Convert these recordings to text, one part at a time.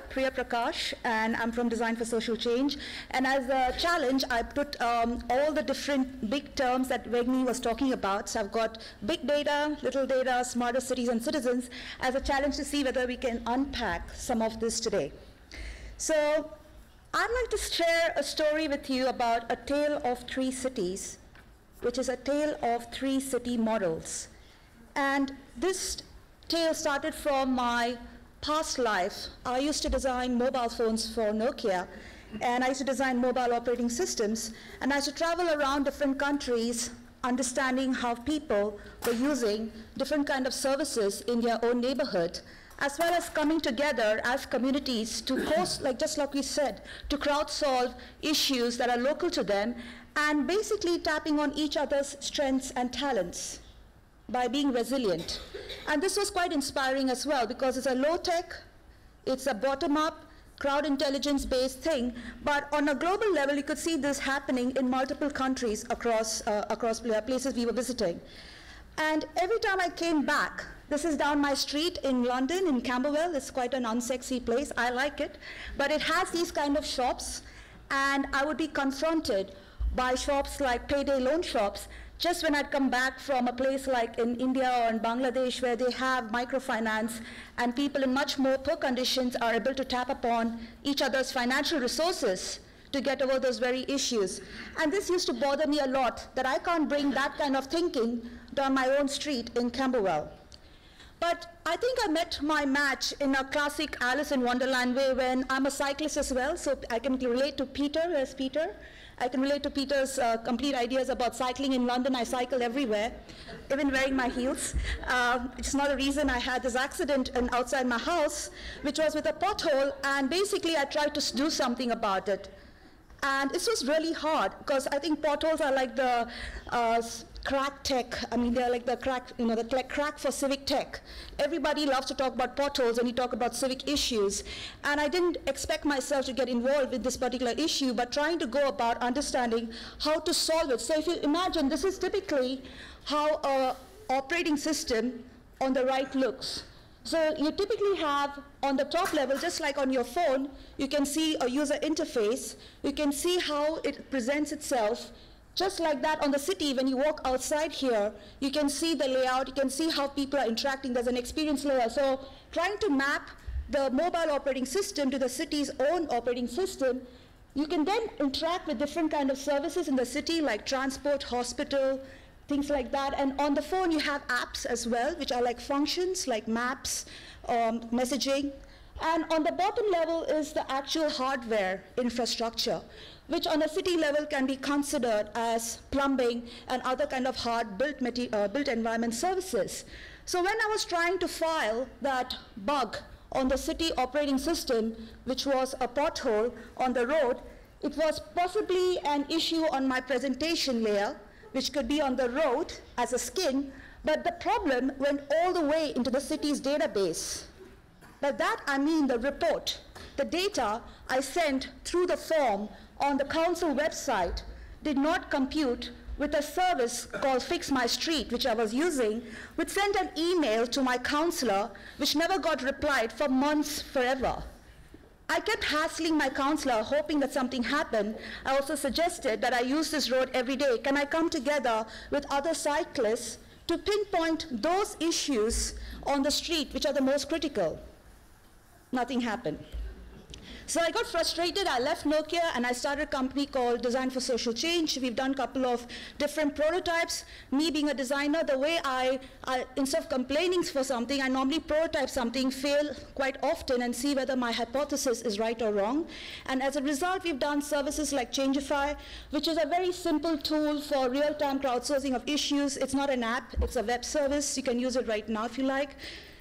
Priya Prakash, and I'm from Design for Social Change. And as a challenge, I put all the different big terms that Vegni was talking about. So I've got big data, little data, smarter cities and citizens as a challenge to see whether we can unpack some of this today. So I'd like to share a story with you about a tale of three cities, which is a tale of three city models. And this tale started from my past life. I used to design mobile phones for Nokia, and I used to design mobile operating systems, and I used to travel around different countries understanding how people were using different kind of services in their own neighborhood, as well as coming together as communities to just like we said, to crowd solve issues that are local to them, and basically tapping on each other's strengths and talents by being resilient. And this was quite inspiring as well, because it's a low-tech, it's a bottom-up, crowd intelligence-based thing, but on a global level, you could see this happening in multiple countries across places we were visiting. And every time I came back, this is down my street in London, in Camberwell. It's quite an unsexy place. I like it. But it has these kind of shops, and I would be confronted by shops like payday loan shops just when I'd come back from a place like in India or in Bangladesh, where they have microfinance and people in much more poor conditions are able to tap upon each other's financial resources to get over those very issues. And this used to bother me a lot, that I can't bring that kind of thinking down my own street in Camberwell. But I think I met my match in a classic Alice in Wonderland way, when I'm a cyclist as well, so I can relate to Peter. Where's Peter? I can relate to Peter's complete ideas about cycling in London. I cycle everywhere, even wearing my heels. It's not a reason I had this accident outside my house, which was with a pothole, and basically I tried to do something about it. And this was really hard, because I think potholes are like the crack tech. I mean, they're like the crack, the crack for civic tech. Everybody loves to talk about potholes when you talk about civic issues. And I didn't expect myself to get involved with this particular issue, but trying to go about understanding how to solve it. So if you imagine, this is typically how an operating system on the right looks. So you typically have on the top level, just like on your phone, you can see a user interface. You can see how it presents itself. Just like that on the city, when you walk outside here, you can see the layout, you can see how people are interacting. There's an experience layer. So trying to map the mobile operating system to the city's own operating system, you can then interact with different kind of services in the city, like transport, hospital, things like that. And on the phone, you have apps as well, which are like functions, like maps, messaging. And on the bottom level is the actual hardware infrastructure, which on a city level can be considered as plumbing and other kind of hard built environment services. So when I was trying to file that bug on the city operating system, which was a pothole on the road, it was possibly an issue on my presentation layer, which could be on the road as a skin, but the problem went all the way into the city's database. By that I mean the report, the data I sent through the form on the council website did not compute with a service called Fix My Street, which I was using, which sent an email to my councillor, which never got replied for months, forever. I kept hassling my councillor, hoping that something happened. I also suggested that I use this road every day. Can I come together with other cyclists to pinpoint those issues on the street which are the most critical? Nothing happened. So I got frustrated, I left Nokia and I started a company called Design for Social Change. We've done a couple of different prototypes. Me being a designer, the way I instead of complaining for something, I normally prototype something, fail quite often and see whether my hypothesis is right or wrong. And as a result, we've done services like Changeify, which is a very simple tool for real-time crowdsourcing of issues. It's not an app, it's a web service. You can use it right now if you like.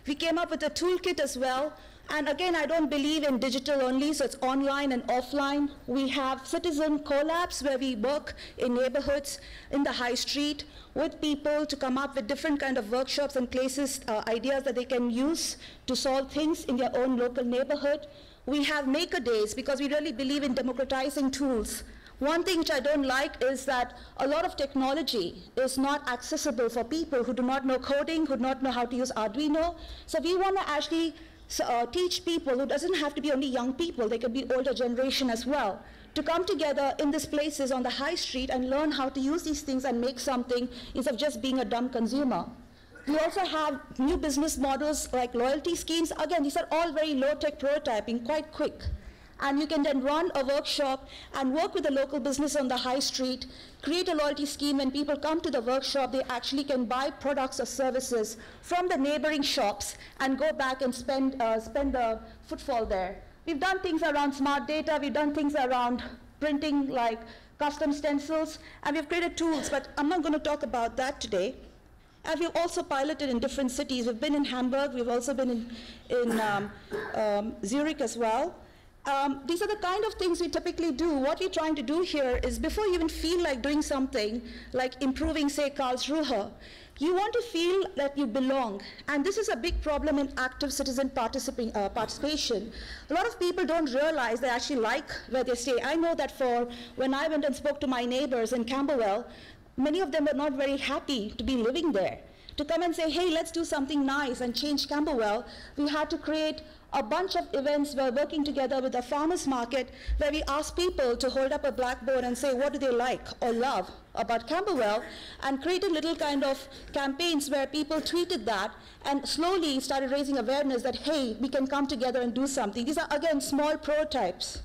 We came up with a toolkit as well. And again, I don't believe in digital only, so it's online and offline. We have citizen collabs where we work in neighborhoods, in the high street, with people to come up with different kind of workshops and places, ideas that they can use to solve things in their own local neighborhood. We have maker days because we really believe in democratizing tools. One thing which I don't like is that a lot of technology is not accessible for people who do not know coding, who do not know how to use Arduino. So we want to actually teach people who doesn't have to be only young people, they could be older generation as well, to come together in these places on the high street and learn how to use these things and make something instead of just being a dumb consumer. We also have new business models like loyalty schemes. Again, these are all very low-tech prototyping, quite quick. And you can then run a workshop and work with the local business on the high street, create a loyalty scheme. When people come to the workshop, they actually can buy products or services from the neighboring shops and go back and spend the footfall there. We've done things around smart data. We've done things around printing like custom stencils. And we've created tools, but I'm not going to talk about that today. And we've also piloted in different cities. We've been in Hamburg. We've also been in Zurich as well. These are the kind of things we typically do. What we're trying to do here is before you even feel like doing something, like improving, say, Karlsruhe, you want to feel that you belong. And this is a big problem in active citizen participation. A lot of people don't realize they actually like where they stay. I know that when I went and spoke to my neighbors in Camberwell, many of them were not very happy to be living there. To come and say, hey, let's do something nice and change Camberwell, we had to create a bunch of events. We're working together with the farmers market where we ask people to hold up a blackboard and say what do they like or love about Camberwell, and created little kind of campaigns where people tweeted that and slowly started raising awareness that, hey, we can come together and do something. These are, again, small prototypes.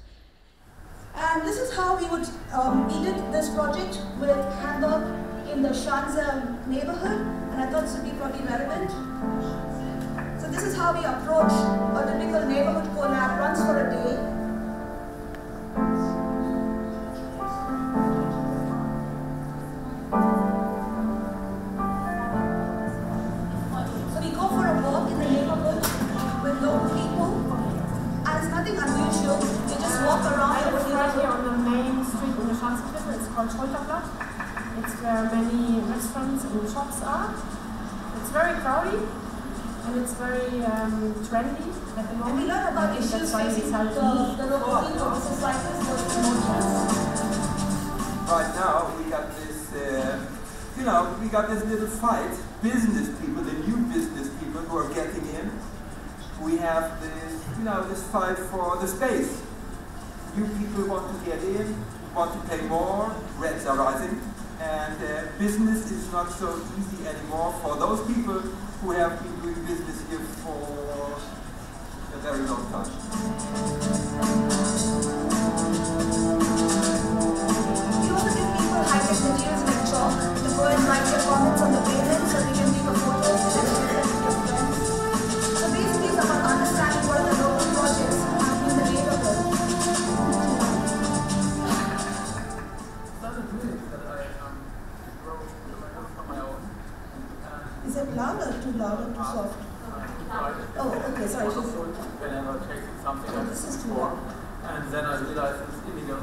And this is how we did this project with Hamburg in the Schanze neighborhood, and I thought this would be probably relevant. So this is how we approach a typical neighborhood collab, runs for a day. So we go for a walk in the neighborhood with local people, and it's nothing unusual. We just walk around. It's right here on the main street in the Schanzenviertel. It's called Scholterblatt. It's where many restaurants and shops are. It's very crowded. And it's very trendy at the moment. And we learn about issues facing the local people. This is like this, those promotions. Right now, we got this, we got this little fight. Business people, the new business people who are getting in. We have this, this fight for the space. New people want to get in, want to pay more, rents are rising, and business is not so easy anymore for those people who have been doing business here for a very long time. We also give people high-tech materials like chalk to go and write their comments on the pavement so they can take a photo and send it to their friends. So basically it's about understanding what are the local projects happening in the neighborhood. Is it loud or too loud or too soft? Oh, okay, sorry. Whenever tasting something like this is too before, loud. and then I realized it's illegal.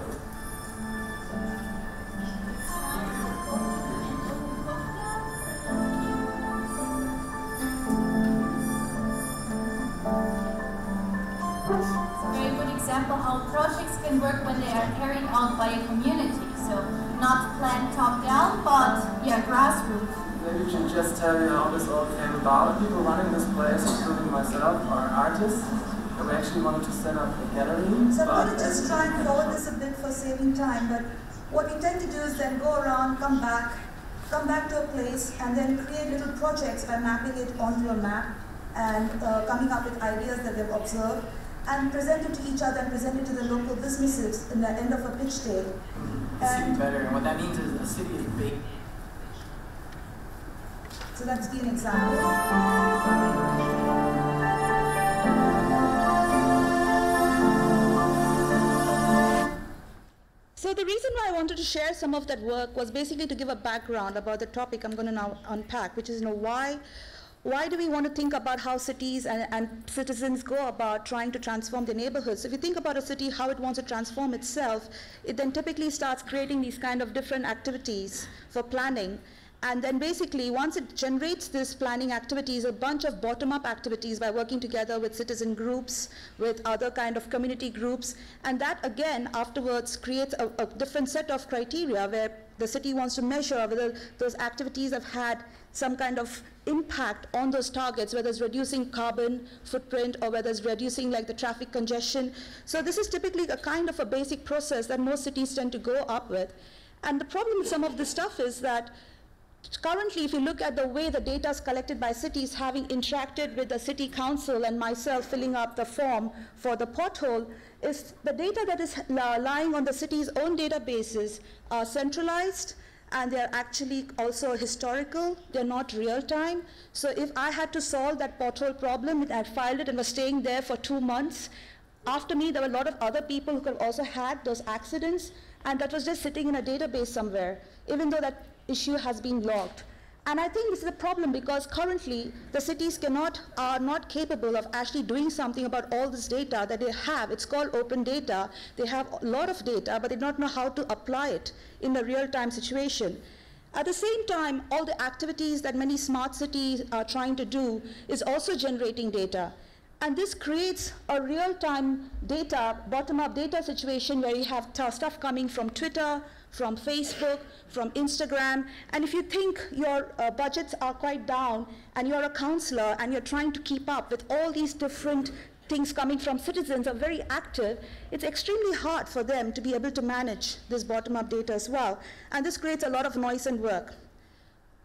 It's a very good example how projects can work when they are carried out by a community. So not planned top down, but grassroots. Maybe you should just tell me how this all came about. People running this place, including myself, are artists. And we actually wanted to set up a gallery. So I'm going to just try and forward this a bit for saving time, but what we tend to do is then go around, come back to a place, and then create little projects by mapping it onto a map and coming up with ideas that they've observed, and present it to each other and present it to the local businesses in the end of a pitch day. City better, and what that means is a city is big. So let's give an example. So the reason why I wanted to share some of that work was basically to give a background about the topic I'm going to now unpack, which is why do we want to think about how cities and citizens go about trying to transform their neighborhoods? So if you think about a city, how it wants to transform itself, it then typically starts creating these kind of different activities for planning. And then basically, once it generates this planning activities, a bunch of bottom-up activities by working together with citizen groups, with other kind of community groups, and that again afterwards creates a different set of criteria where the city wants to measure whether those activities have had some kind of impact on those targets, whether it's reducing carbon footprint or whether it's reducing like the traffic congestion. So this is typically a kind of a basic process that most cities tend to go up with. And the problem with some of this stuff is that currently, if you look at the way the data is collected by cities, having interacted with the city council and myself filling up the form for the pothole, is the data that is lying on the city's own databases are centralized, and they're actually also historical. They're not real time. So if I had to solve that pothole problem, I filed it and was staying there for 2 months. After me, there were a lot of other people who could have also had those accidents, and that was just sitting in a database somewhere, even though that issue has been logged. And I think this is a problem because currently the cities are not capable of actually doing something about all this data that they have. It's called open data. They have a lot of data, but they don't know how to apply it in a real-time situation. At the same time, all the activities that many smart cities are trying to do is also generating data. And this creates a real-time data, bottom-up data situation where you have stuff coming from Twitter, from Facebook, from Instagram. And if you think your budgets are quite down and you're a councillor and you're trying to keep up with all these different things coming from citizens are very active, it's extremely hard for them to be able to manage this bottom-up data as well. And this creates a lot of noise and work.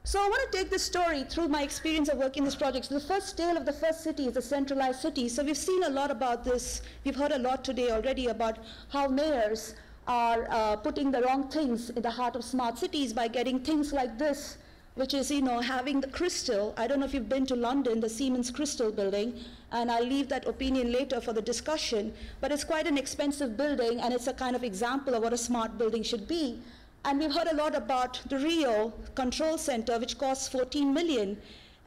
So I want to take this story through my experience of working in this project. So the first tale of the first city is a centralized city. So we've seen a lot about this. We've heard a lot today already about how mayors are putting the wrong things in the heart of smart cities by getting things like this, which is, having the Crystal. I don't know if you've been to London, the Siemens Crystal building, and I'll leave that opinion later for the discussion, but it's quite an expensive building, and it's a kind of example of what a smart building should be. And we've heard a lot about the Rio Control Center, which costs 14 million.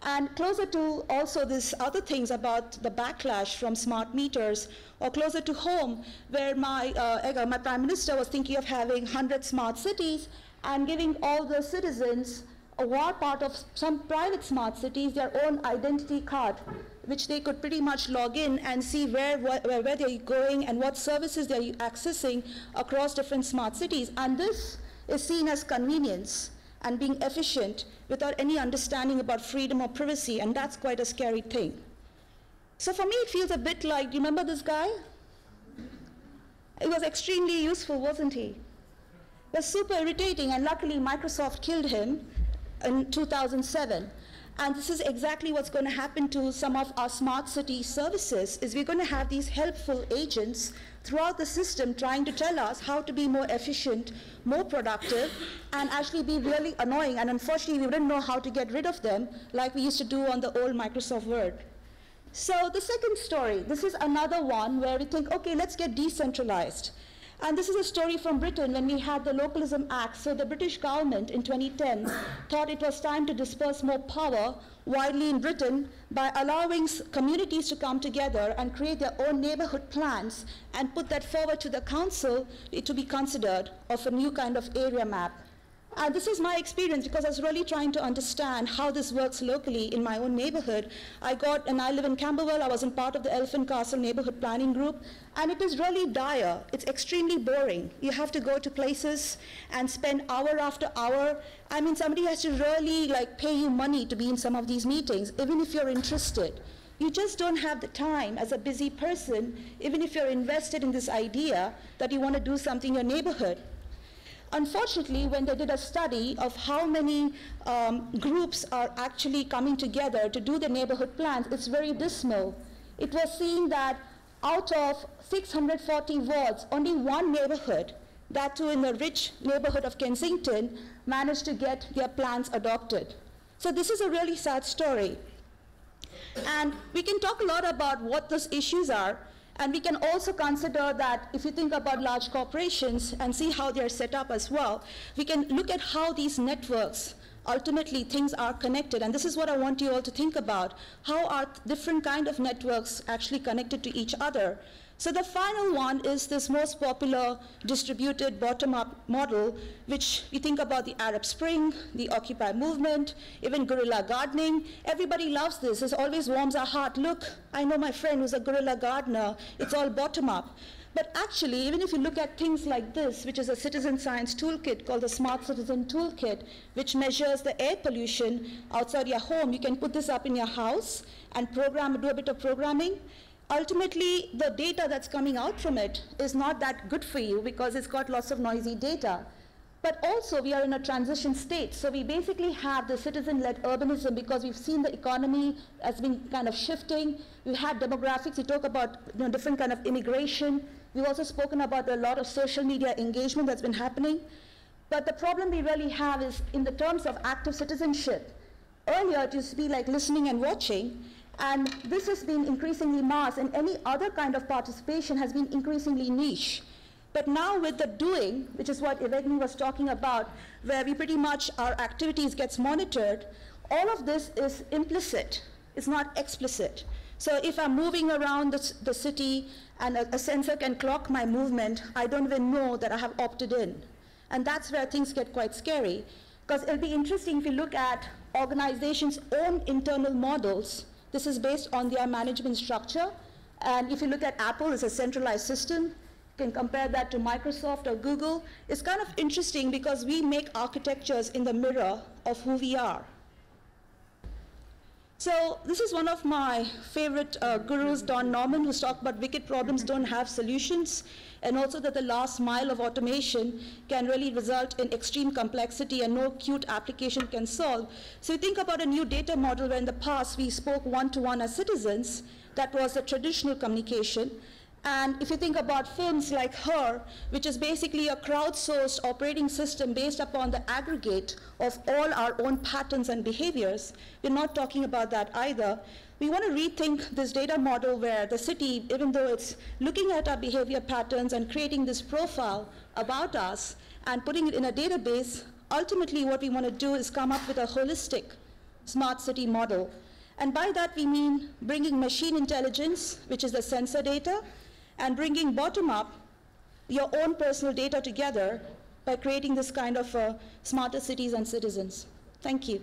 And closer to also these other things about the backlash from smart meters, or closer to home, where my Prime Minister was thinking of having 100 smart cities and giving all the citizens, who are part of some private smart cities, their own identity card, which they could pretty much log in and see where they're going and what services they're accessing across different smart cities. And this is seen as convenience and being efficient without any understanding about freedom or privacy, and that's quite a scary thing. So for me, it feels a bit like, do you remember this guy? It was extremely useful, wasn't he? It was super irritating, and luckily Microsoft killed him in 2007. And this is exactly what's going to happen to some of our smart city services, is we're going to have these helpful agents throughout the system trying to tell us how to be more efficient, more productive, and actually be really annoying. And unfortunately, we didn't know how to get rid of them like we used to do on the old Microsoft Word. So the second story, this is another one where we think, okay, let's get decentralized. And this is a story from Britain when we had the Localism Act. So the British government in 2010 thought it was time to disperse more power widely in Britain by allowing communities to come together and create their own neighborhood plans and put that forward to the council to be considered of a new kind of area map. And this is my experience because I was really trying to understand how this works locally in my own neighborhood. I live in Camberwell. I wasn't part of the Elephant Castle neighborhood planning group, and it is really dire. It's extremely boring. You have to go to places and spend hour after hour. I mean, somebody has to really pay you money to be in some of these meetings, even if you're interested. You just don't have the time as a busy person, even if you're invested in this idea that you want to do something in your neighborhood. Unfortunately, when they did a study of how many groups are actually coming together to do the neighborhood plans, it's very dismal. It was seen that out of 640 wards, only one neighborhood, that too in the rich neighborhood of Kensington, managed to get their plans adopted. So this is a really sad story. And we can talk a lot about what those issues are. And we can also consider that if you think about large corporations and see how they're set up as well, we can look at how these networks, ultimately things are connected. And this is what I want you all to think about. How are different kind of networks actually connected to each other? So the final one is this most popular distributed bottom-up model, which you think about the Arab Spring, the Occupy movement, even guerrilla gardening. Everybody loves this. It always warms our heart. Look, I know my friend who's a guerrilla gardener. It's all bottom-up. But actually, even if you look at things like this, which is a citizen science toolkit called the Smart Citizen Toolkit, which measures the air pollution outside your home, you can put this up in your house and do a bit of programming. Ultimately, the data that's coming out from it is not that good for you because it's got lots of noisy data. But also, we are in a transition state. So we basically have the citizen-led urbanism because we've seen the economy has been kind of shifting. We've had demographics. We talk about different kind of immigration. We've also spoken about a lot of social media engagement that's been happening. But the problem we really have is in the terms of active citizenship. Earlier, it used to be like listening and watching. And this has been increasingly mass, and any other kind of participation has been increasingly niche. But now with the doing, which is what Evgeny was talking about, where we pretty much, our activities gets monitored, all of this is implicit. It's not explicit. So if I'm moving around the city and a sensor can clock my movement, I don't even know that I have opted in. And that's where things get quite scary. Because it'll be interesting if you look at organizations' own internal models. This is based on their management structure. And if you look at Apple, it's a centralized system. You can compare that to Microsoft or Google. It's kind of interesting because we make architectures in the mirror of who we are. So this is one of my favorite gurus, Don Norman, who's talked about wicked problems don't have solutions, and also that the last mile of automation can really result in extreme complexity and no cute application can solve. So you think about a new data model where in the past we spoke one-to-one as citizens. That was the traditional communication. And if you think about films like Her, which is basically a crowdsourced operating system based upon the aggregate of all our own patterns and behaviors, we're not talking about that either. We want to rethink this data model where the city, even though it's looking at our behavior patterns and creating this profile about us and putting it in a database, ultimately what we want to do is come up with a holistic smart city model. And by that we mean bringing machine intelligence, which is the sensor data, and bringing bottom-up your own personal data together by creating this kind of smarter cities and citizens. Thank you.